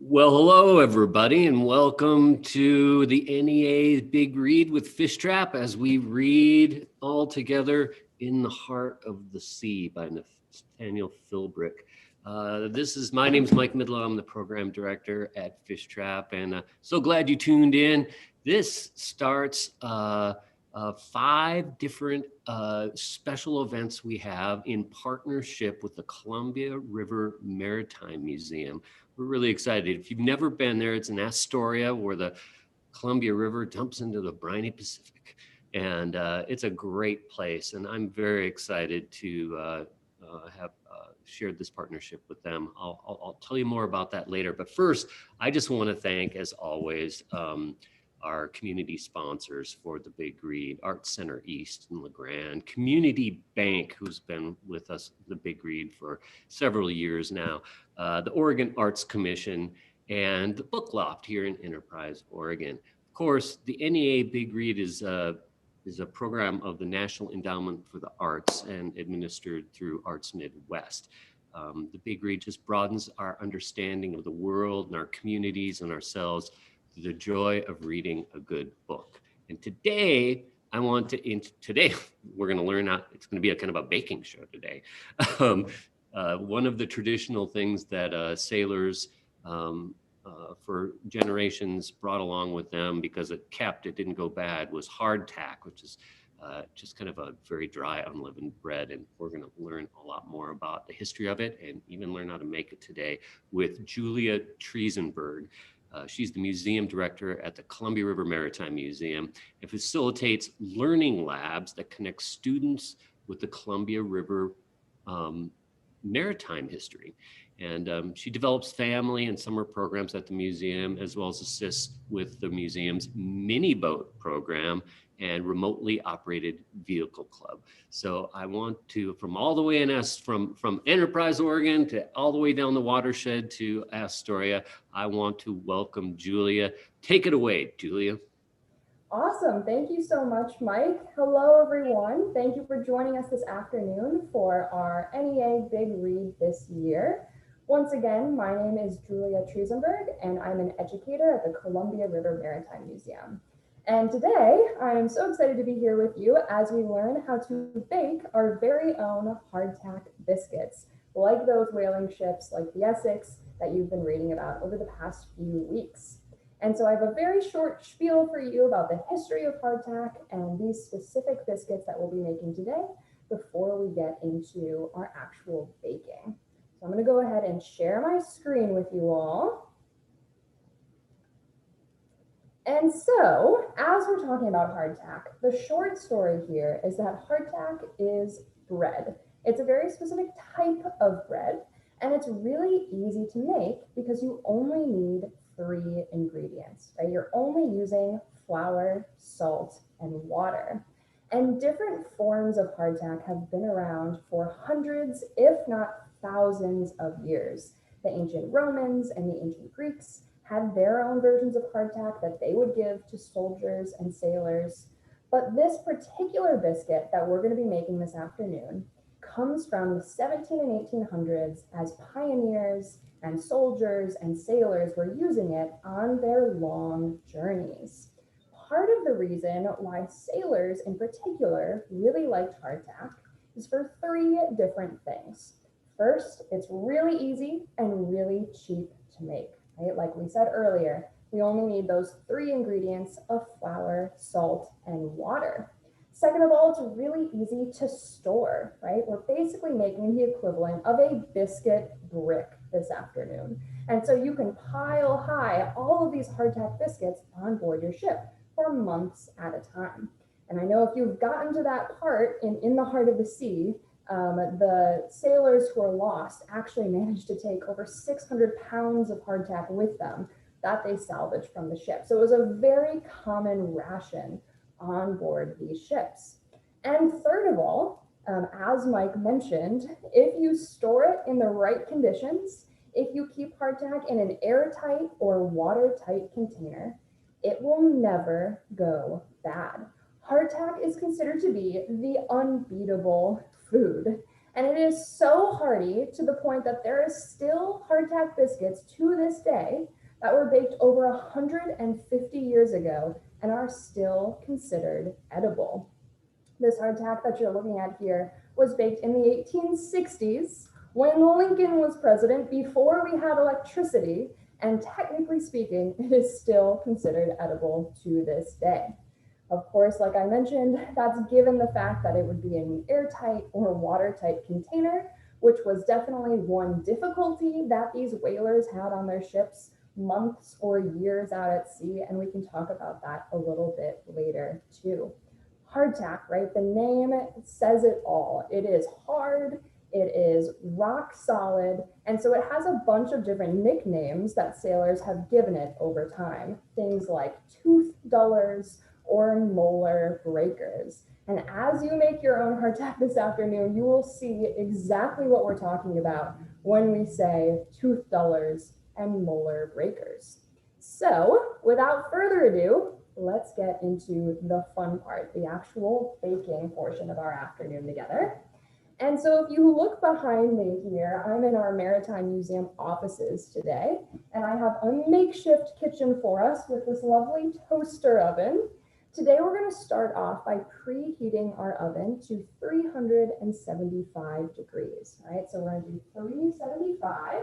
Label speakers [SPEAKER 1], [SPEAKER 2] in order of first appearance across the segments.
[SPEAKER 1] Well, hello, everybody, and welcome to the NEA Big Read with Fishtrap as we read all together In the Heart of the Sea by Nathaniel Philbrick. My name's Mike Midlaw. I'm the program director at Fishtrap, and so glad you tuned in. This starts 5 different special events we have in partnership with the Columbia River Maritime Museum. We're really excited. If you've never been there, it's in Astoria where the Columbia River dumps into the briny Pacific. And it's a great place. And I'm very excited to have shared this partnership with them. I'll tell you more about that later. But first, I just want to thank, as always, our community sponsors for the Big Read, Art Center East in LeGrand, Community Bank, who's been with us, the Big Read, for several years now, the Oregon Arts Commission, and the Book Loft here in Enterprise, Oregon. Of course, the NEA Big Read is a program of the National Endowment for the Arts and administered through Arts Midwest. The Big Read just broadens our understanding of the world and our communities and ourselves, the joy of reading a good book. And today, today we're going to learn how, it's going to be a kind of a baking show today. One of the traditional things that sailors for generations brought along with them because it didn't go bad, was hardtack, which is just kind of a very dry, unleavened bread. And we're going to learn a lot more about the history of it and even learn how to make it today with Julia Triezenberg. She's the museum director at the Columbia River Maritime Museum and facilitates learning labs that connect students with the Columbia River maritime history. And she develops family and summer programs at the museum, as well as assists with the museum's Miniboat program and remotely operated vehicle club. So I want to, from all the way in from Enterprise, Oregon, to all the way down the watershed to Astoria, I want to welcome Julia. Take it away, Julia.
[SPEAKER 2] Awesome. Thank you so much, Mike. Hello, everyone. Thank you for joining us this afternoon for our NEA Big Read this year. Once again, my name is Julia Triezenberg, and I'm an educator at the Columbia River Maritime Museum. And today, I am so excited to be here with you as we learn how to bake our very own hardtack biscuits, like those whaling ships like the Essex that you've been reading about over the past few weeks. And so I have a very short spiel for you about the history of hardtack and these specific biscuits that we'll be making today before we get into our actual baking. So I'm going to go ahead and share my screen with you all. And so, as we're talking about hardtack, the short story here is that hardtack is bread. It's a very specific type of bread, and it's really easy to make because you only need 3 ingredients, right? You're only using flour, salt, and water. And different forms of hardtack have been around for hundreds, if not thousands of years. The ancient Romans and the ancient Greeks had their own versions of hardtack that they would give to soldiers and sailors. But this particular biscuit that we're going to be making this afternoon comes from the 17 and 1800s as pioneers and soldiers and sailors were using it on their long journeys. Part of the reason why sailors in particular really liked hardtack is for 3 different things. First, it's really easy and really cheap to make, right? Like we said earlier, we only need those 3 ingredients of flour, salt, and water. Second of all, it's really easy to store, right? We're basically making the equivalent of a biscuit brick this afternoon. And so you can pile high all of these hardtack biscuits on board your ship for months at a time. And I know if you've gotten to that part in the heart of the sea, the sailors who are lost actually managed to take over 600 pounds of hardtack with them that they salvaged from the ship. So it was a very common ration on board these ships. And third of all, as Mike mentioned, if you store it in the right conditions, if you keep hardtack in an airtight or watertight container, it will never go bad. Hardtack is considered to be the unbeatable food. And it is so hearty to the point that there is still hardtack biscuits to this day that were baked over 150 years ago and are still considered edible. This hardtack that you're looking at here was baked in the 1860s when Lincoln was president, before we had electricity, and technically speaking, it is still considered edible to this day. Of course, like I mentioned, that's given the fact that it would be in an airtight or watertight container, which was definitely one difficulty that these whalers had on their ships months or years out at sea, and we can talk about that a little bit later too. Hardtack, right? The name says it all. It is hard, it is rock solid, and so it has a bunch of different nicknames that sailors have given it over time. Things like tooth dullers or molar breakers. And as you make your own hardtack this afternoon, you will see exactly what we're talking about when we say tooth dullers and molar breakers. So without further ado, let's get into the fun part, the actual baking portion of our afternoon together. And so if you look behind me here, I'm in our Maritime Museum offices today, and I have a makeshift kitchen for us with this lovely toaster oven. Today we're going to start off by preheating our oven to 375 degrees. All right, so we're going to do 375.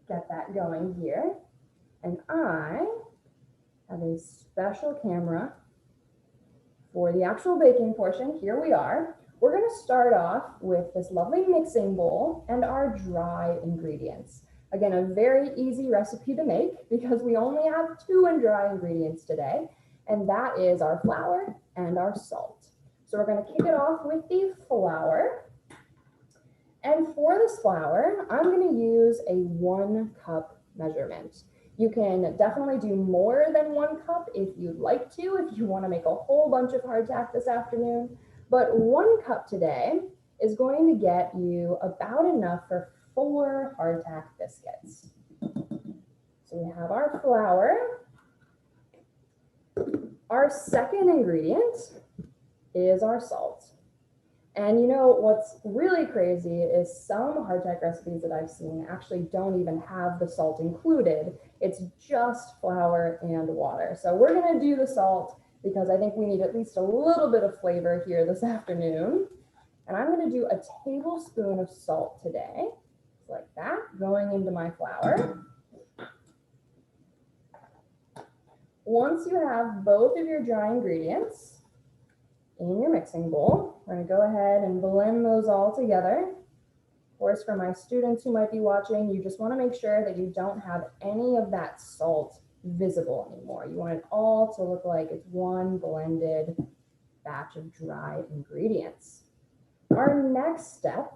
[SPEAKER 2] Get that going here. And I have a special camera for the actual baking portion. Here we are. We're going to start off with this lovely mixing bowl and our dry ingredients. Again, a very easy recipe to make because we only have two dry ingredients today, and that is our flour and our salt. So we're going to kick it off with the flour. And for this flour, I'm going to use a 1 cup measurement. You can definitely do more than 1 cup if you'd like to, if you want to make a whole bunch of hardtack this afternoon. But 1 cup today is going to get you about enough for 4 hardtack biscuits. So we have our flour. Our second ingredient is our salt. And you know what's really crazy is some hardtack recipes that I've seen actually don't even have the salt included. It's just flour and water. So we're going to do the salt because I think we need at least a little bit of flavor here this afternoon. And I'm going to do a tablespoon of salt today, like that, going into my flour. Once you have both of your dry ingredients in your mixing bowl, we're going to go ahead and blend those all together. Of course, for my students who might be watching, you just want to make sure that you don't have any of that salt visible anymore. You want it all to look like it's one blended batch of dry ingredients. Our next step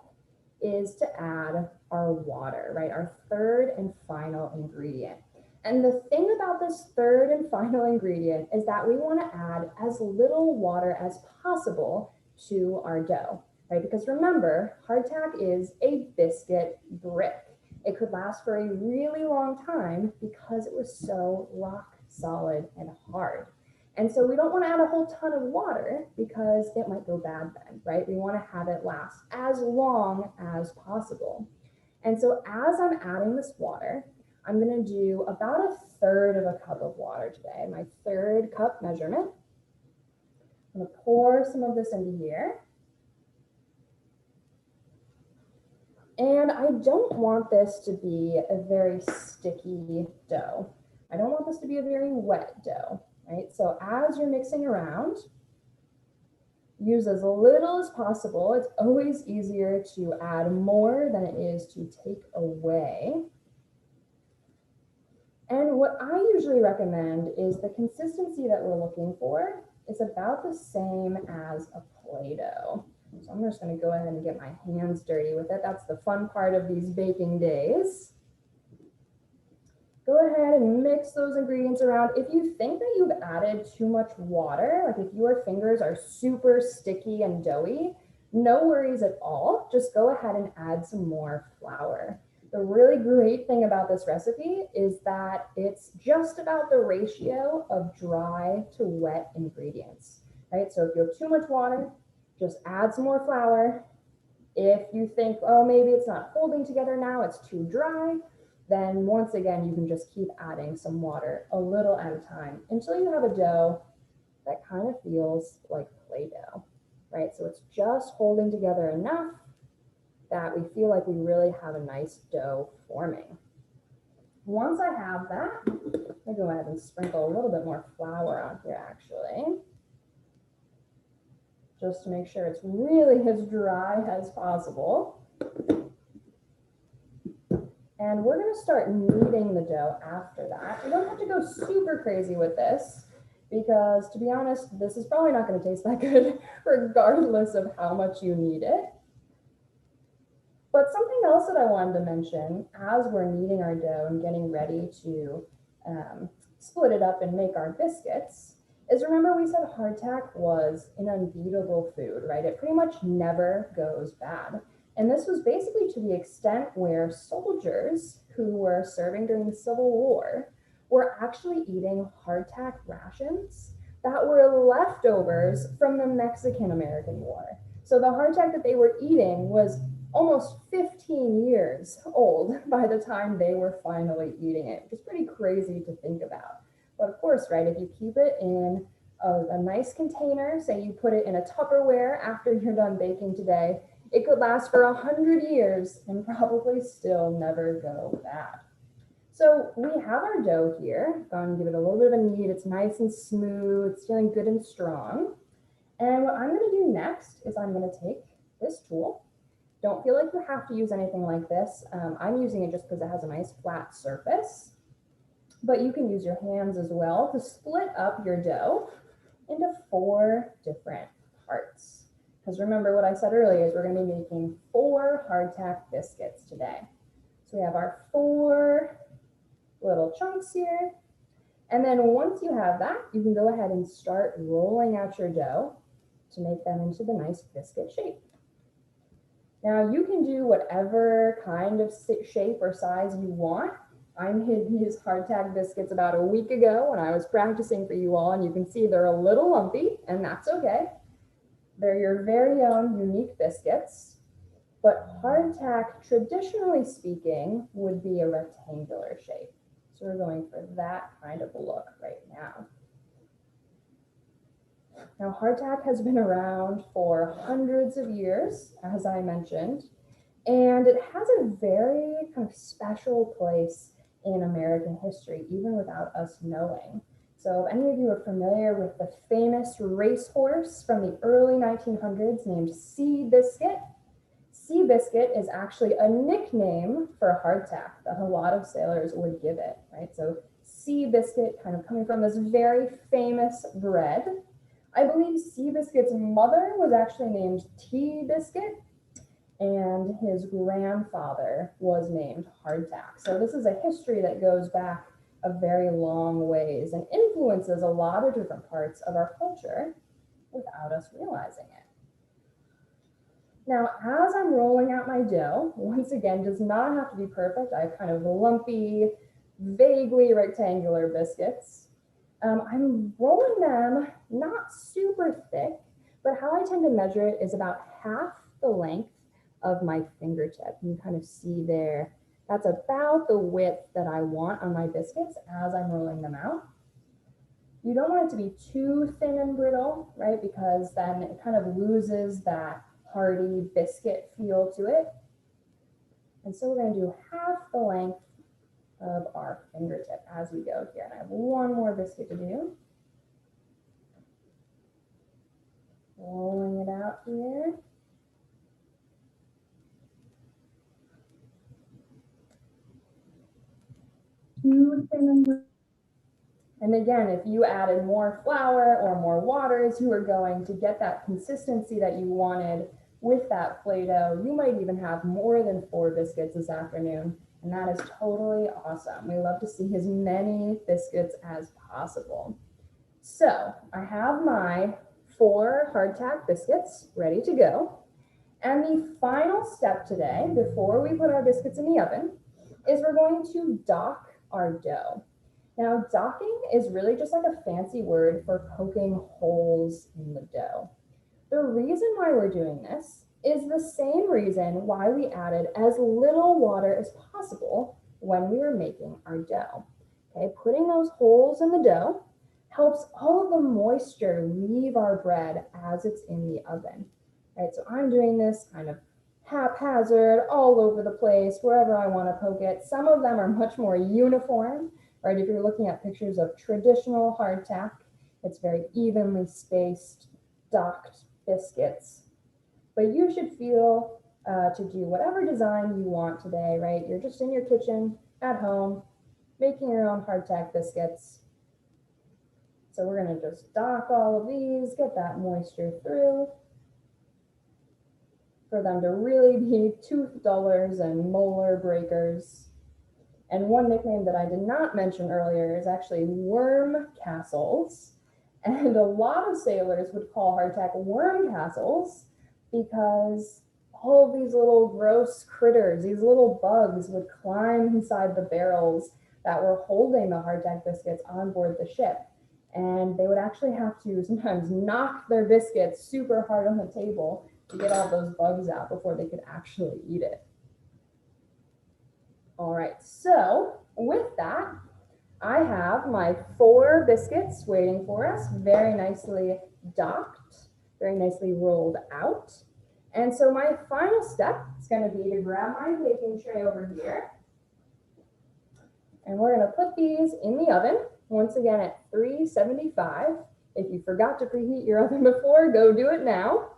[SPEAKER 2] is to add our water, right? Our third and final ingredient. And the thing about this third and final ingredient is that we want to add as little water as possible to our dough, right? Because remember, hardtack is a biscuit brick. It could last for a really long time because it was so rock solid and hard. And so we don't want to add a whole ton of water because it might go bad then, right? We want to have it last as long as possible. And so as I'm adding this water, I'm going to do about 1/3 of a cup of water today, my third cup measurement. I'm going to pour some of this into here. And I don't want this to be a very sticky dough. I don't want this to be a very wet dough, right? So as you're mixing around, use as little as possible. It's always easier to add more than it is to take away. And what I usually recommend is the consistency that we're looking for is about the same as a Play-Doh. So I'm just going to go ahead and get my hands dirty with it. That's the fun part of these baking days. Go ahead and mix those ingredients around. If you think that you've added too much water, like if your fingers are super sticky and doughy, no worries at all. Just go ahead and add some more flour. The really great thing about this recipe is that it's just about the ratio of dry to wet ingredients, right? So if you have too much water, Just add some more flour. If you think, oh, maybe it's not holding together now, it's too dry, then once again, you can just keep adding some water a little at a time until you have a dough that kind of feels like Play-Doh, right? So it's just holding together enough that we feel like we really have a nice dough forming. Once I have that, I'm gonna go ahead and sprinkle a little bit more flour on here actually, just to make sure it's really as dry as possible. And we're gonna start kneading the dough after that. You don't have to go super crazy with this because, to be honest, this is probably not gonna taste that good regardless of how much you knead it. But something else that I wanted to mention as we're kneading our dough and getting ready to split it up and make our biscuits is, remember we said hardtack was an unbeatable food, right? It pretty much never goes bad. And this was basically to the extent where soldiers who were serving during the Civil War were actually eating hardtack rations that were leftovers from the Mexican-American War. So the hardtack that they were eating was almost 15 years old by the time they were finally eating it, which is pretty crazy to think about. But of course, right, if you keep it in a nice container, say you put it in a Tupperware after you're done baking today, it could last for 100 years and probably still never go bad. So we have our dough here. Go and give it a little bit of a knead. It's nice and smooth. It's feeling good and strong. And what I'm going to do next is I'm going to take this tool. Don't feel like you have to use anything like this. I'm using it just because it has a nice flat surface. But you can use your hands as well to split up your dough into 4 different parts. Because remember what I said earlier is we're going to be making 4 hardtack biscuits today. So we have our 4 little chunks here. And then once you have that, you can go ahead and start rolling out your dough to make them into the nice biscuit shape. Now you can do whatever kind of shape or size you want. I made these hardtack biscuits about a week ago when I was practicing for you all, and you can see they're a little lumpy, and that's okay. They're your very own unique biscuits, but hardtack, traditionally speaking, would be a rectangular shape. So we're going for that kind of look right now. Now, hardtack has been around for hundreds of years, as I mentioned, and it has a very kind of special place in American history, even without us knowing. So if any of you are familiar with the famous racehorse from the early 1900s named Seabiscuit, Seabiscuit is actually a nickname for hardtack that a lot of sailors would give it, right? So Seabiscuit kind of coming from this very famous bread. I believe Seabiscuit's mother was actually named Tea-Biscuit, and his grandfather was named Hardtack. So this is a history that goes back a very long ways and influences a lot of different parts of our culture without us realizing it. Now, as I'm rolling out my dough, once again, does not have to be perfect. I have kind of lumpy, vaguely rectangular biscuits. I'm rolling them not super thick, but how I tend to measure it is about half the length of my fingertip. You can kind of see there, that's about the width that I want on my biscuits as I'm rolling them out. You don't want it to be too thin and brittle, right? Because then it kind of loses that hearty biscuit feel to it. And so we're going to do half the length of our fingertip as we go here. And I have one more biscuit to do. Rolling it out here. Too thin and brittle. And again, if you added more flour or more water, you are going to get that consistency that you wanted with that Play-Doh. You might even have more than 4 biscuits this afternoon, and that is totally awesome. We love to see as many biscuits as possible. So I have my 4 hardtack biscuits ready to go. And the final step today, before we put our biscuits in the oven, is we're going to dock our dough. Now, docking is really just like a fancy word for poking holes in the dough. The reason why we're doing this is the same reason why we added as little water as possible when we were making our dough. Okay, putting those holes in the dough helps all of the moisture leave our bread as it's in the oven. Right, so I'm doing this kind of haphazard all over the place, wherever I want to poke it. Some of them are much more uniform, right? If you're looking at pictures of traditional hardtack, it's very evenly spaced, docked biscuits. But you should feel to do whatever design you want today, right? You're just in your kitchen at home, making your own hardtack biscuits. So we're gonna just dock all of these, get that moisture through for them to really be tooth dullers and molar breakers. And one nickname that I did not mention earlier is actually worm castles. And a lot of sailors would call hardtack worm castles because all of these little gross critters, these little bugs would climb inside the barrels that were holding the hardtack biscuits on board the ship. And they would actually have to sometimes knock their biscuits super hard on the table to get all those bugs out before they could actually eat it. All right, so with that, I have my 4 biscuits waiting for us, very nicely docked, very nicely rolled out. And so my final step is going to be to grab my baking tray over here. And we're going to put these in the oven, once again at 375. If you forgot to preheat your oven before, go do it now.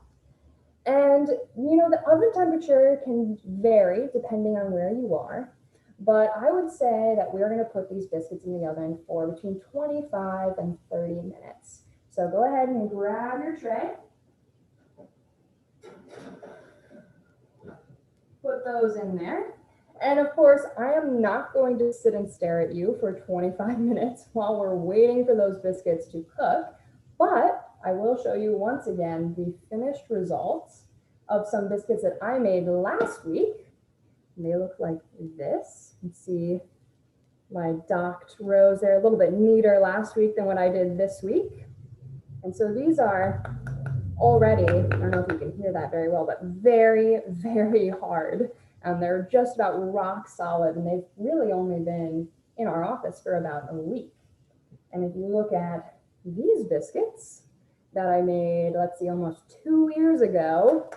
[SPEAKER 2] And you know, the oven temperature can vary depending on where you are. But I would say that we're going to put these biscuits in the oven for between 25 and 30 minutes. So go ahead and grab your tray. Put those in there. And of course, I am not going to sit and stare at you for 25 minutes while we're waiting for those biscuits to cook. But I will show you once again the finished results of some biscuits that I made last week. They look like this. You can see my docked rows. They're a little bit neater last week than what I did this week. And so these are already, I don't know if you can hear that very well, but very, very hard. They're just about rock solid, and they've really only been in our office for about a week. And if you look at these biscuits that I made, let's see, almost 2 years ago,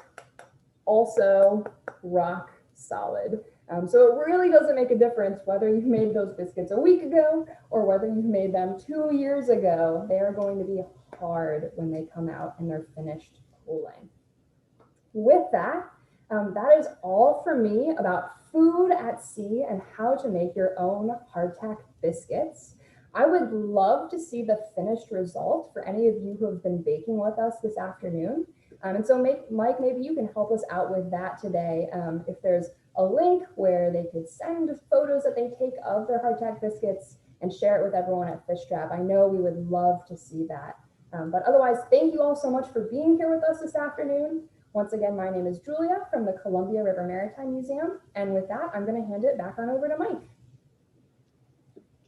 [SPEAKER 2] also rock solid. So it really doesn't make a difference whether you made those biscuits a week ago or whether you made them 2 years ago. They are going to be hard when they come out and they're finished cooling. With that, that is all for me about food at sea and how to make your own hardtack biscuits. I would love to see the finished result for any of you who have been baking with us this afternoon. And so Mike, maybe you can help us out with that today. If there's a link where they could send photos that they take of their hardtack biscuits and share it with everyone at Fishtrap. I know we would love to see that. But otherwise, thank you all so much for being here with us this afternoon. Once again, my name is Julia from the Columbia River Maritime Museum. And with that, I'm going to hand it back on over to Mike.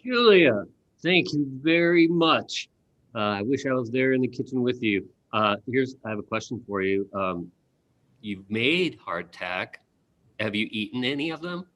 [SPEAKER 1] Julia, thank you very much. I wish I was there in the kitchen with you. I have a question for you. You've made hardtack. Have you eaten any of them?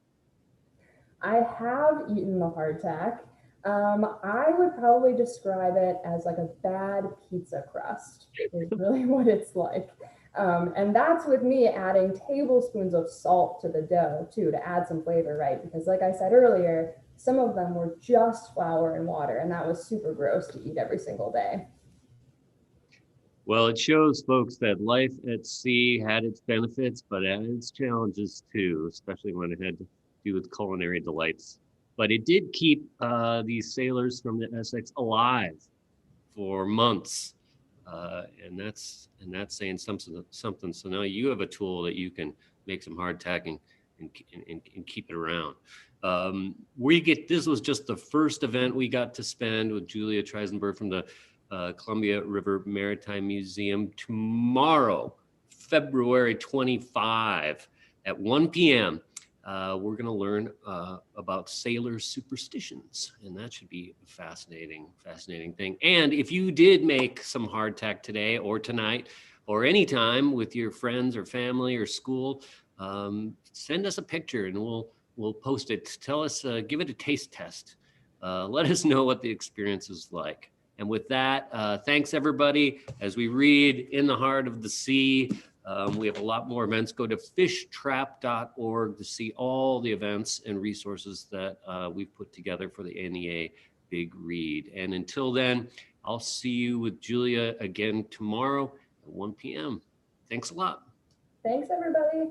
[SPEAKER 2] I have eaten the hardtack. I would probably describe it as like a bad pizza crust is really what it's like. And that's with me adding tablespoons of salt to the dough too, to add some flavor, right? Because like I said earlier, some of them were just flour and water, and that was super gross to eat every single day.
[SPEAKER 1] Well, it shows, folks, that life at sea had its benefits, but had its challenges too, especially when it had to do with culinary delights. But it did keep these sailors from the Essex alive for months, and that's saying something. So now you have a tool that you can make some hardtack and keep it around. This was just the first event we got to spend with Julia Triezenberg from the Columbia River Maritime Museum. Tomorrow, February 25 at 1 p.m., we're going to learn about sailor superstitions, and that should be a fascinating thing. And if you did make some hardtack today or tonight, or anytime with your friends or family or school, send us a picture and we'll post it. Tell us, give it a taste test. Let us know what the experience is like. And with that, thanks everybody. As we read In the Heart of the Sea, we have a lot more events. Go to fishtrap.org to see all the events and resources that we've put together for the NEA Big Read. And until then, I'll see you with Julia again tomorrow at 1 p.m. Thanks a lot.
[SPEAKER 2] Thanks, everybody.